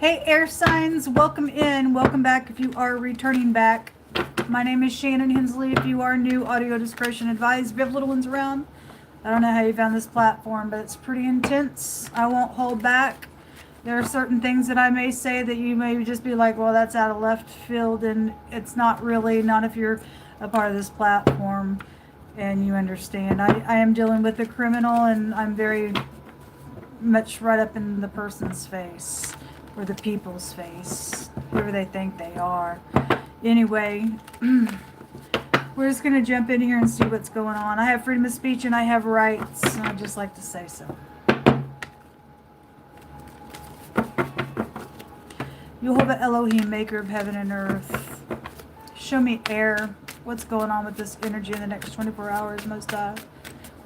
Hey, air signs, welcome in. Welcome back if you are returning back. My name is Shannon Hensley. If you are new, audio discretion advised. If you have little ones around, I don't know how you found this platform, but it's pretty intense. I won't hold back. There are certain things that I may say that you may just be like, well, that's out of left field, and it's not really, not if you're a part of this platform and you understand. I am dealing with a criminal, and I'm very much right up in the person's face, or the people's face, whoever they think they are. Anyway, we're just going to jump in here and see what's going on. I have freedom of speech and I have rights, and I'd just like to say so. Yehovah Elohim, maker of heaven and earth, show me air. What's going on with this energy in the next 24 hours, Most High?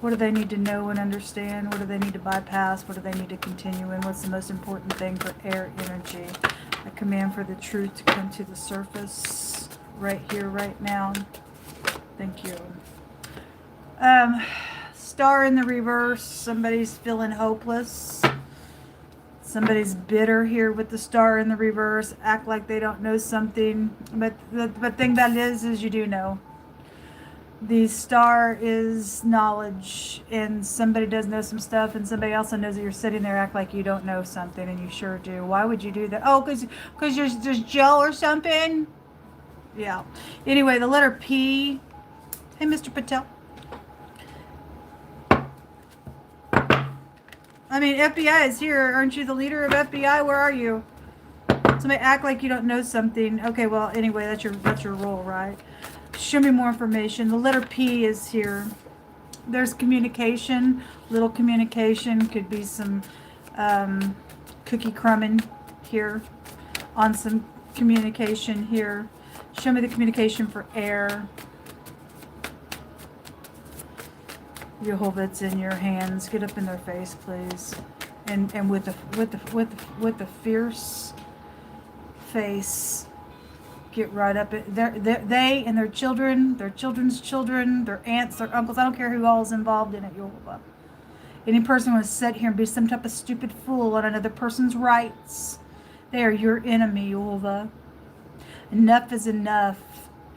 What do they need to know and understand? What do they need to bypass? What do they need to continue in? What's the most important thing for air energy? I command for the truth to come to the surface right here, right now. Thank you. Star in the reverse. Somebody's feeling hopeless. Somebody's bitter here with the star in the reverse. Act like they don't know something. But the thing about it is you do know. The star is knowledge, and somebody does know some stuff, and somebody also knows that you're sitting there act like you don't know something, and you sure do. Why would you do that? Oh, because you're just Joe or something? Yeah. Anyway, the letter P. Hey, Mr. Patel. I mean, FBI is here. Aren't you the leader of FBI? Where are you? Somebody act like you don't know something. Okay, well, anyway, that's your role, right? Show me more information. The letter P is here. There's communication, little communication. Could be some cookie crumbing here on some communication here. Show me the communication for air. Yehovah, it's in your hands. Get up in their face, please. And with the fierce face. Get right up. They and their children, their children's children, their aunts, their uncles. I don't care who all is involved in it. Yehovah. Any person who wants to sit here and be some type of stupid fool on another person's rights, they are your enemy, Yehovah. Enough is enough.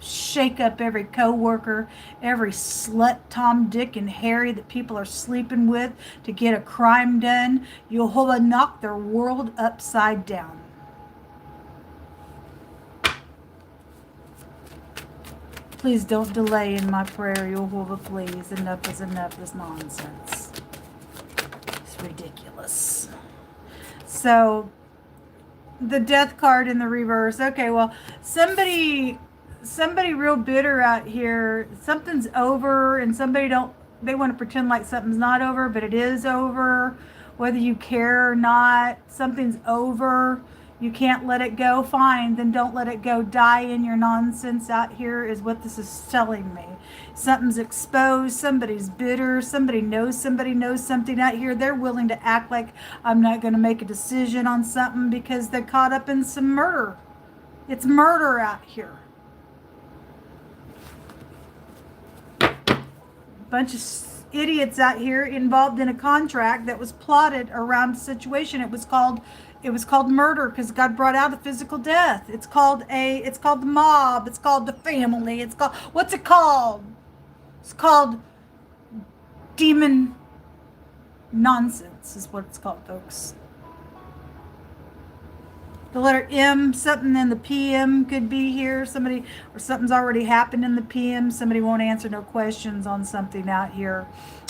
Shake up every co-worker, every slut, Tom, Dick, and Harry that people are sleeping with to get a crime done. Yehovah, knock their world upside down. Please don't delay in my prayer, Yehovah, please. Enough is enough, this nonsense. It's ridiculous. So, the death card in the reverse. Okay, well, somebody real bitter out here. Something's over, and they want to pretend like something's not over, but it is over. Whether you care or not, something's over. You can't let it go. Fine, then don't let it go. Die in your nonsense out here is what this is telling me. Something's exposed. Somebody's bitter. Somebody knows something out here. They're willing to act like I'm not going to make a decision on something because they're caught up in some murder. It's murder out here. Bunch of idiots out here involved in a contract that was plotted around a situation. It was called murder because God brought out a physical death. It's called the mob. It's called the family. What's it called? It's called demon nonsense is what it's called, folks. The letter M, something in the PM could be here. Something's already happened in the PM. Somebody won't answer no questions on something out here.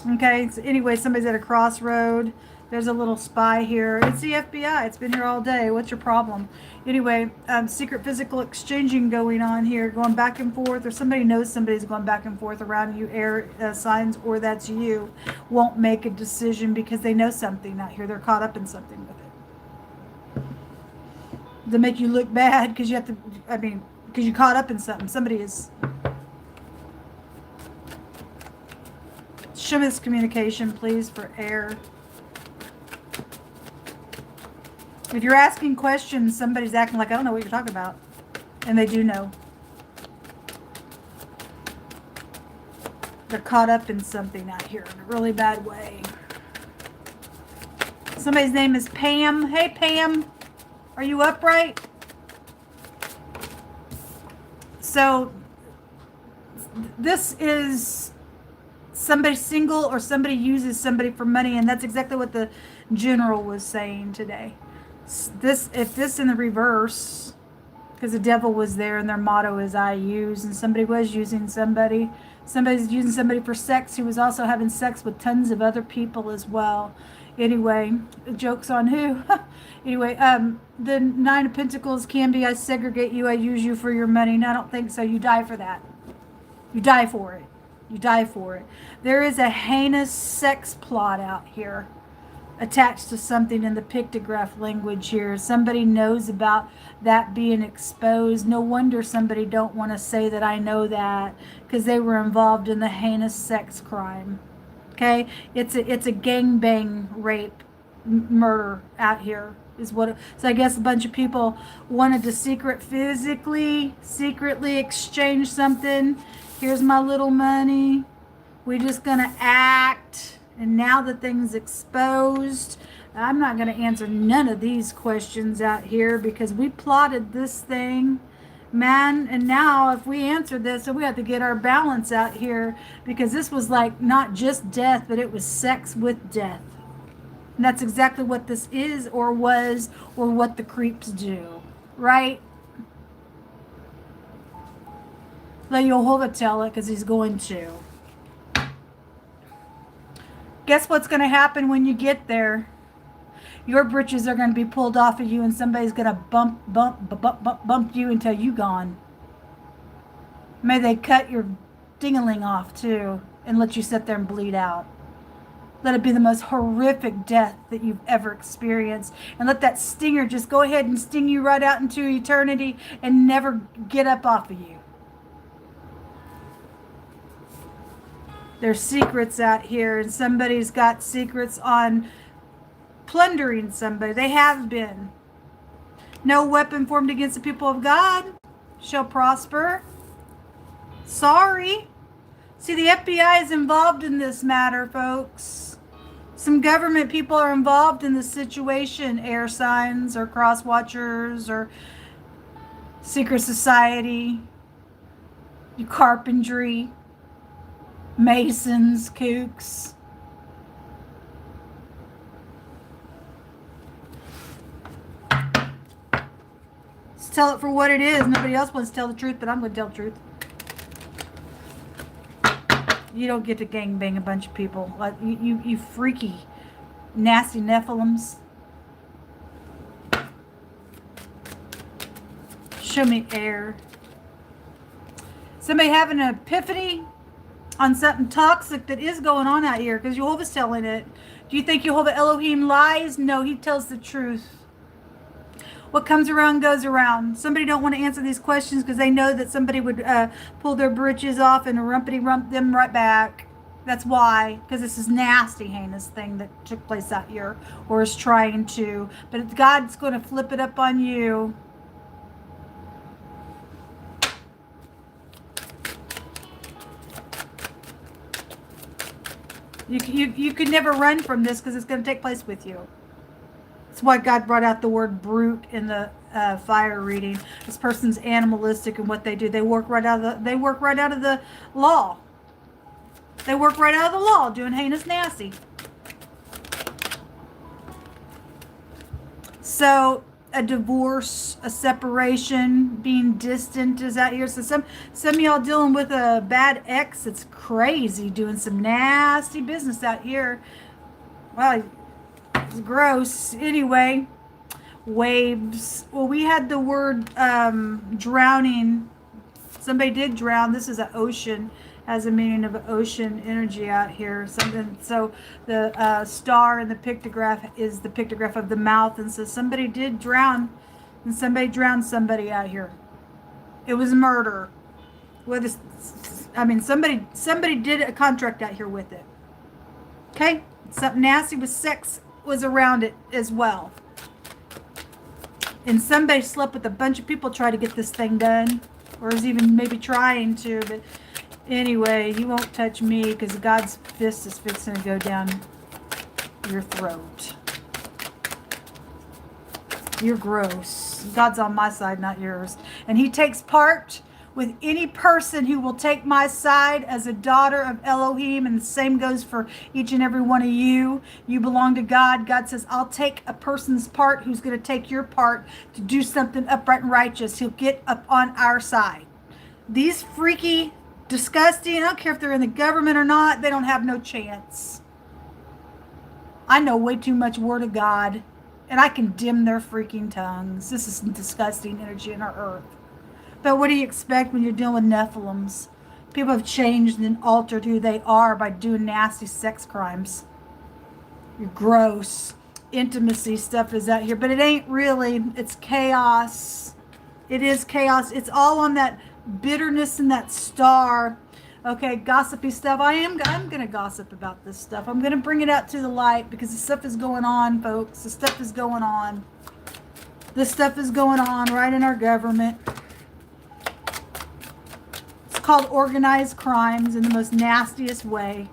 Okay, so anyway, somebody's at a crossroad. There's a little spy here. It's the FBI. It's been here all day. What's your problem? Anyway, secret physical exchanging going on here, going back and forth, or somebody knows somebody's going back and forth around you, air signs, or that's you, won't make a decision because they know something out here. They're caught up in something with it. To make you look bad because because you caught up in something. Somebody is. Show me this communication, please, for air. If you're asking questions, somebody's acting like I don't know what you're talking about. And they do know. They're caught up in something out here in a really bad way. Somebody's name is Pam. Hey, Pam. Are you upright? So this is somebody single, or somebody uses somebody for money, and that's exactly what the general was saying today. If this in the reverse, because the devil was there and their motto is I use, and somebody was using somebody. Somebody's using somebody for sex who was also having sex with tons of other people as well. Anyway, joke's on who? Anyway, the Nine of Pentacles can be I segregate you, I use you for your money. And I don't think so. You die for that. You die for it. You die for it. There is a heinous sex plot out here attached to something in the pictograph language here. Somebody knows about that being exposed. No wonder somebody don't want to say that I know that, because they were involved in the heinous sex crime. Okay, it's a gangbang rape murder out here is what. So I guess a bunch of people wanted to secretly exchange something. Here's my little money. We're just gonna act. And now the thing's exposed. I'm not going to answer none of these questions out here because we plotted this thing, man. And now if we answer this, so we have to get our balance out here, because this was like not just death, but it was sex with death. And that's exactly what this is, or was, or what the creeps do, right? Let Jehovah tell it, because he's going to. Guess what's going to happen when you get there? Your britches are going to be pulled off of you, and somebody's going to bump you until you gone. May they cut your ding-a-ling off too, and let you sit there and bleed out. Let it be the most horrific death that you've ever experienced, and let that stinger just go ahead and sting you right out into eternity and never get up off of you. There's secrets out here, and somebody's got secrets on plundering somebody. They have been. No weapon formed against the people of God shall prosper. Sorry. See, the FBI is involved in this matter, folks. Some government people are involved in this situation. Air signs, or cross watchers, or secret society, carpentry. Masons, kooks. Let's tell it for what it is. Nobody else wants to tell the truth, but I'm going to tell the truth. You don't get to gangbang a bunch of people. You freaky, nasty Nephilims. Show me air. Somebody having an epiphany on something toxic that is going on out here, because Jehovah's telling it. Do you think Jehovah Elohim lies? No, he tells the truth. What comes around goes around. Somebody don't want to answer these questions because they know that somebody would pull their britches off and rumpity-rump them right back. That's why, because this is nasty, heinous thing that took place out here, or is trying to. But God's going to flip it up on you. You could never run from this, because it's going to take place with you. That's why God brought out the word brute in the fire reading. This person's animalistic in what they do. They work right out of the law. They work right out of the law, doing heinous nasty. So a divorce, a separation, being distant is out here. So some of y'all dealing with a bad ex that's crazy, doing some nasty business out here. Well, it's gross. Anyway, waves. Well, we had the word drowning. Somebody did drown. This is an ocean. Has a meaning of ocean energy out here. Something. So the star in the pictograph is the pictograph of the mouth, and so somebody did drown, and somebody drowned somebody out here. It was murder. Somebody did a contract out here with it. Okay, something nasty with sex was around it as well, and somebody slept with a bunch of people trying to get this thing done, or is even maybe trying to, but. Anyway, you won't touch me, because God's fist is fixing to go down your throat. You're gross. God's on my side, not yours. And he takes part with any person who will take my side as a daughter of Elohim. And the same goes for each and every one of you. You belong to God. God says, I'll take a person's part who's going to take your part to do something upright and righteous. He'll get up on our side. These freaky, disgusting, I don't care if they're in the government or not, they don't have no chance. I know way too much word of God, and I condemn their freaking tongues. This is disgusting energy in our earth. But what do you expect when you're dealing with Nephilims? People have changed and altered who they are by doing nasty sex crimes. You're gross. Intimacy stuff is out here, but it ain't really. It's chaos. It is chaos. It's all on that bitterness and that star. Okay, gossipy stuff. I'm going to gossip about this stuff. I'm going to bring it out to the light because this stuff is going on, folks. This stuff is going on. This stuff is going on right in our government. It's called organized crimes in the most nastiest way.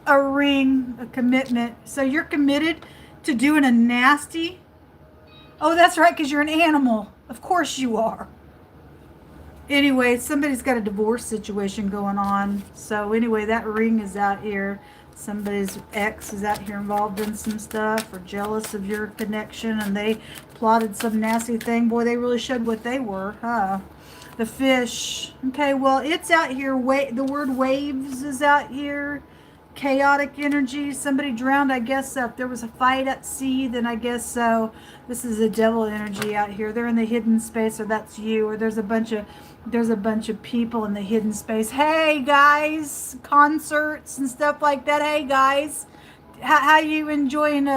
A ring, a commitment. So you're committed to doing a nasty... Oh, that's right, because you're an animal. Of course you are. Anyway, somebody's got a divorce situation going on. So anyway, that ring is out here. Somebody's ex is out here involved in some stuff or jealous of your connection and they plotted some nasty thing. Boy, they really showed what they were, huh? The fish. Okay, well, it's out here. The word waves is out here. Chaotic energy. Somebody drowned, I guess. If there was a fight at sea, then I guess so. This is a devil energy out here. They're in the hidden space, or that's you, or there's a bunch of people in the hidden space. Hey guys, concerts and stuff like that. Hey guys, how you enjoying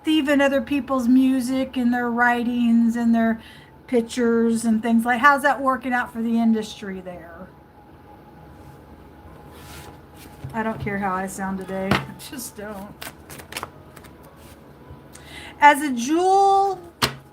thieving other people's music and their writings and their pictures and things like? How's that working out for the industry there? I don't care how I sound today. I just don't. As a jewel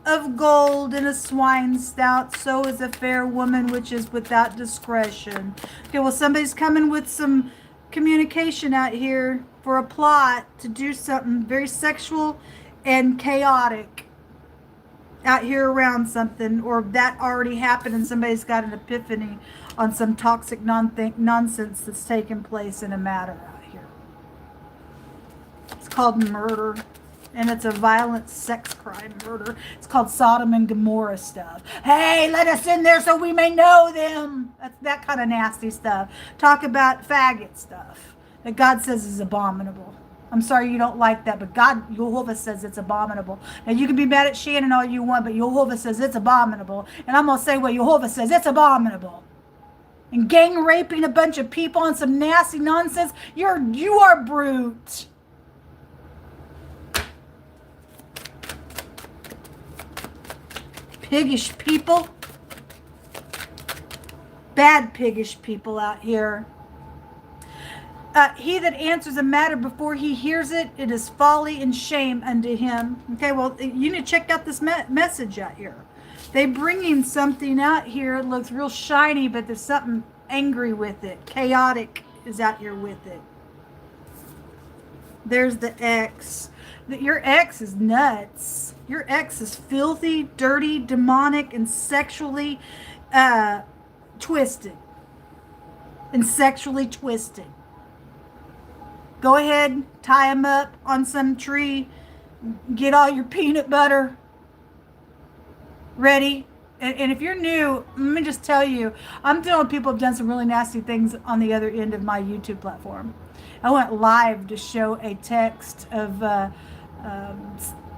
of gold in a swine's snout, so is a fair woman which is without discretion. Okay, well, somebody's coming with some communication out here for a plot to do something very sexual and chaotic out here around something, or that already happened and somebody's got an epiphany on some toxic nonsense that's taking place in a matter out here. It's called murder. And it's a violent sex crime murder. It's called Sodom and Gomorrah stuff. Hey, let us in there so we may know them. That's that kind of nasty stuff. Talk about faggot stuff that God says is abominable. I'm sorry you don't like that, but God, Yehovah says it's abominable. Now, you can be mad at Shannon all you want, but Yehovah says it's abominable. And I'm going to say what Yehovah says. It's abominable. And gang raping a bunch of people on some nasty nonsense. You are brute. Piggish people. Bad piggish people out here. He that answers a matter before he hears it, it is folly and shame unto him. Okay, well, you need to check out this message out here. They bringing something out here. It looks real shiny, but there's something angry with it. Chaotic is out here with it. There's the ex. Your ex is nuts. Your ex is filthy, dirty, demonic, and sexually twisted. And sexually twisted. Go ahead, tie him up on some tree. Get all your peanut butter ready. And if you're new, let me just tell you, I'm dealing with people who have done some really nasty things on the other end of my YouTube platform. I went live to show a text of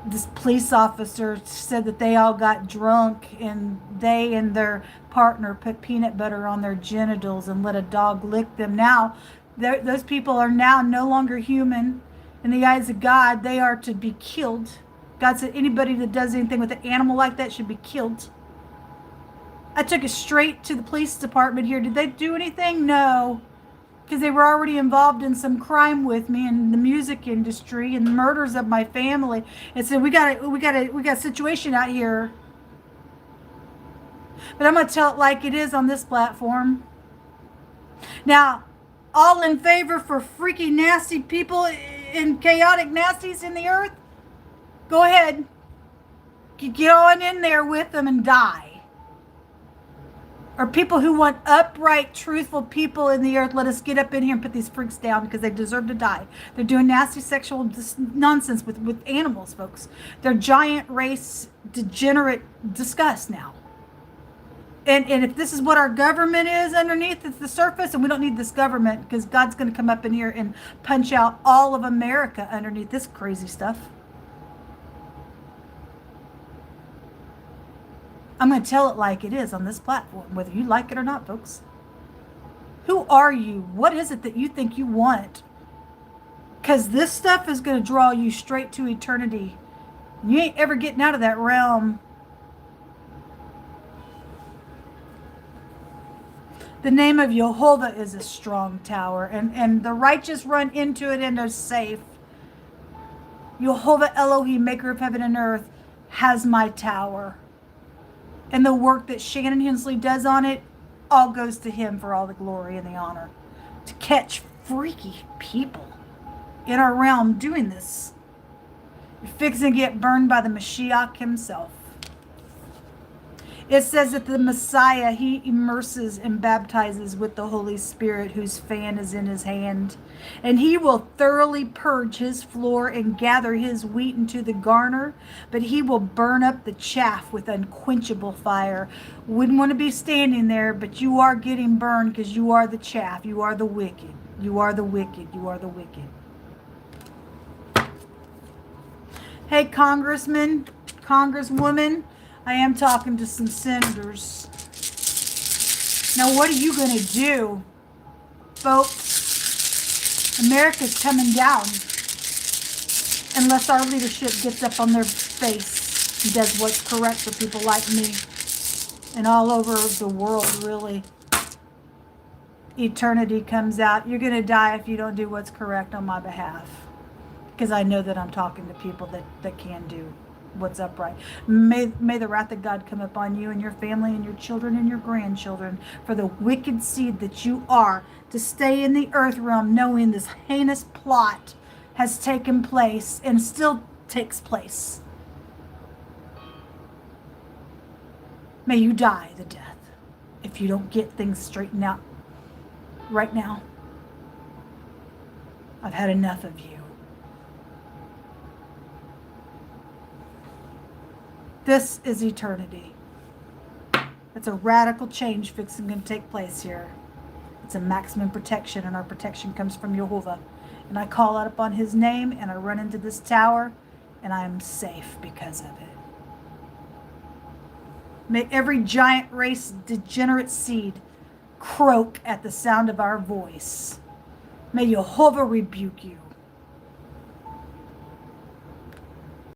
this police officer said that they all got drunk and they and their partner put peanut butter on their genitals and let a dog lick them. Now, those people are now no longer human in the eyes of God. They are to be killed. God said anybody that does anything with an animal like that should be killed. I took it straight to the police department here. Did they do anything? No. Because they were already involved in some crime with me in the music industry and murders of my family. And so we got a situation out here. But I'm going to tell it like it is on this platform. Now, all in favor for freaky nasty people and chaotic nasties in the earth? Go ahead. Get on in there with them and die. Or people who want upright, truthful people in the earth, let us get up in here and put these freaks down because they deserve to die. They're doing nasty sexual nonsense with animals, folks. They're giant race, degenerate disgust now. And if this is what our government is underneath the surface, and we don't need this government because God's going to come up in here and punch out all of America underneath this crazy stuff. I'm going to tell it like it is on this platform, whether you like it or not, folks. Who are you? What is it that you think you want? Because this stuff is going to draw you straight to eternity. You ain't ever getting out of that realm. The name of Jehovah is a strong tower, and the righteous run into it and are safe. Jehovah Elohim, maker of heaven and earth, has my tower. And the work that Shannon Hensley does on it, all goes to him for all the glory and the honor. To catch freaky people in our realm doing this. You're fixing to get burned by the Mashiach himself. It says that the Messiah, he immerses and baptizes with the Holy Spirit, whose fan is in his hand. And he will thoroughly purge his floor and gather his wheat into the garner, but he will burn up the chaff with unquenchable fire. Wouldn't want to be standing there, but you are getting burned because you are the chaff. You are the wicked. You are the wicked. You are the wicked. Hey, Congressman, Congresswoman, I am talking to some senators. Now, what are you going to do, folks? America's coming down unless our leadership gets up on their face and does what's correct for people like me and all over the world, really. Eternity comes out. You're going to die if you don't do what's correct on my behalf, because I know that I'm talking to people that can do what's upright. May the wrath of God come upon you and your family and your children and your grandchildren for the wicked seed that you are, to stay in the earth realm knowing this heinous plot has taken place and still takes place. May you die the death if you don't get things straightened out right now. I've had enough of you. This is eternity. It's a radical change fixing to take place here. It's a maximum protection, and our protection comes from Jehovah. And I call out upon his name, and I run into this tower, and I am safe because of it. May every giant race degenerate seed croak at the sound of our voice. May Jehovah rebuke you.